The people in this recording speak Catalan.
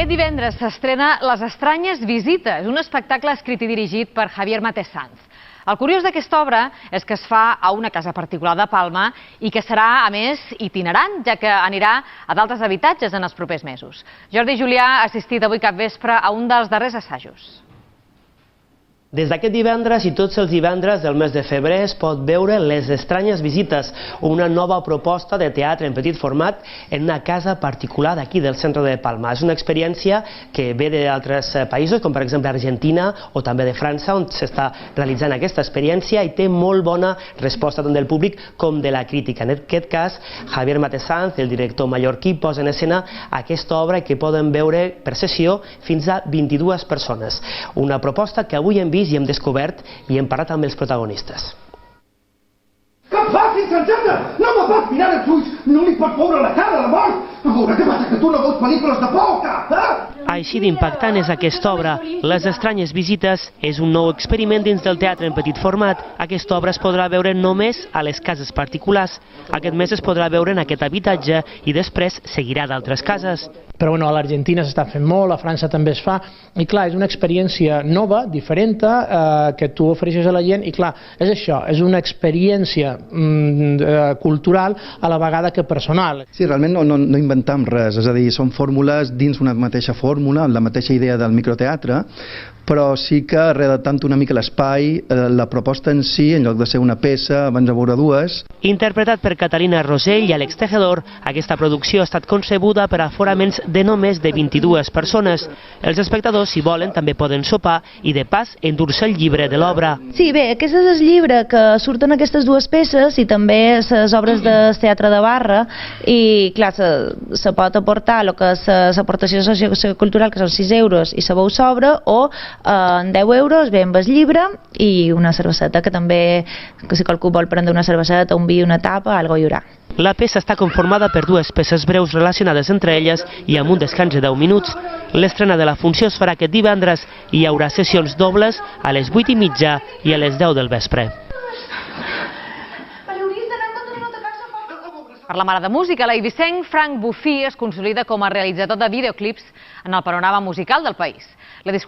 Aquest divendres s'estrena Les estranyes visites, un espectacle escrit i dirigit per Javier Matesanz. El curiós d'aquesta obra és que es fa a una casa particular de Palma i que serà, a més, itinerant, ja que anirà a d'altres habitatges en els propers mesos. Jordi Julià ha assistit avui capvespre a un dels darrers assajos. Des d'aquest divendres i tots els divendres del mes de febrer es pot veure Les estranyes visites, una nova proposta de teatre en petit format en una casa particular d'aquí del centre de Palma. És una experiència que ve d'altres països, com per exemple Argentina o també de França, on s'està realitzant aquesta experiència i té molt bona resposta tant del públic com de la crítica. En aquest cas, Javier Matesanz, el director mallorquí, posa en escena aquesta obra que poden veure per sessió fins a 22 persones. Una proposta que avui hem vist i hem descobert i hem parlat amb els protagonistes. Què facis, Santana? No me pots mirar els ulls! No li pots veure la cara a la mort! A veure, què passa, que tu no veus pel·lícules de por, Així d'impactant és aquesta obra. Les estranyes visites és un nou experiment dins del teatre en petit format. Aquesta obra es podrà veure només a les cases particulars. Aquest mes es podrà veure en aquest habitatge i després seguirà d'altres cases. Però bueno, a l'Argentina s'està fent molt, a França també es fa, i clar, és una experiència nova, diferent, que tu ofereixes a la gent, i clar, és això, és una experiència cultural a la vegada que personal. Sí, realment no inventem res, és a dir, són fórmules dins una mateixa fórmula, la mateixa idea del microteatre, però sí que redactant una mica l'espai, la proposta en si, en lloc de ser una peça, abans de veure dues. Interpretat per Catalina Rosell i Àlex Tejedor, aquesta producció ha estat concebuda per a aforaments de no més de 22 persones. Els espectadors, si volen, també poden sopar i, de pas, endur-se el llibre de l'obra. Sí, bé, aquest és el llibre que surten aquestes dues peces i també les obres de teatre de barra i, clar, se pot aportar el que és l'aportació sociocultural, que són 6 euros, i se veu sobre, o en 10 euros ve amb el llibre i una cerveseta, que també, si qualcú vol prendre una cerveseta, un vi, una tapa, algo hi haurà. La peça està conformada per dues peces breus relacionades entre elles i amb un descans de 10 minuts. L'estrena de la funció es farà aquest divendres i hi haurà sessions dobles a les 8:30 i a les 10 del vespre. Per la mare de música, l'eivissenc Frank Buffy es consolida com a realitzador de videoclips en el panorama musical del país.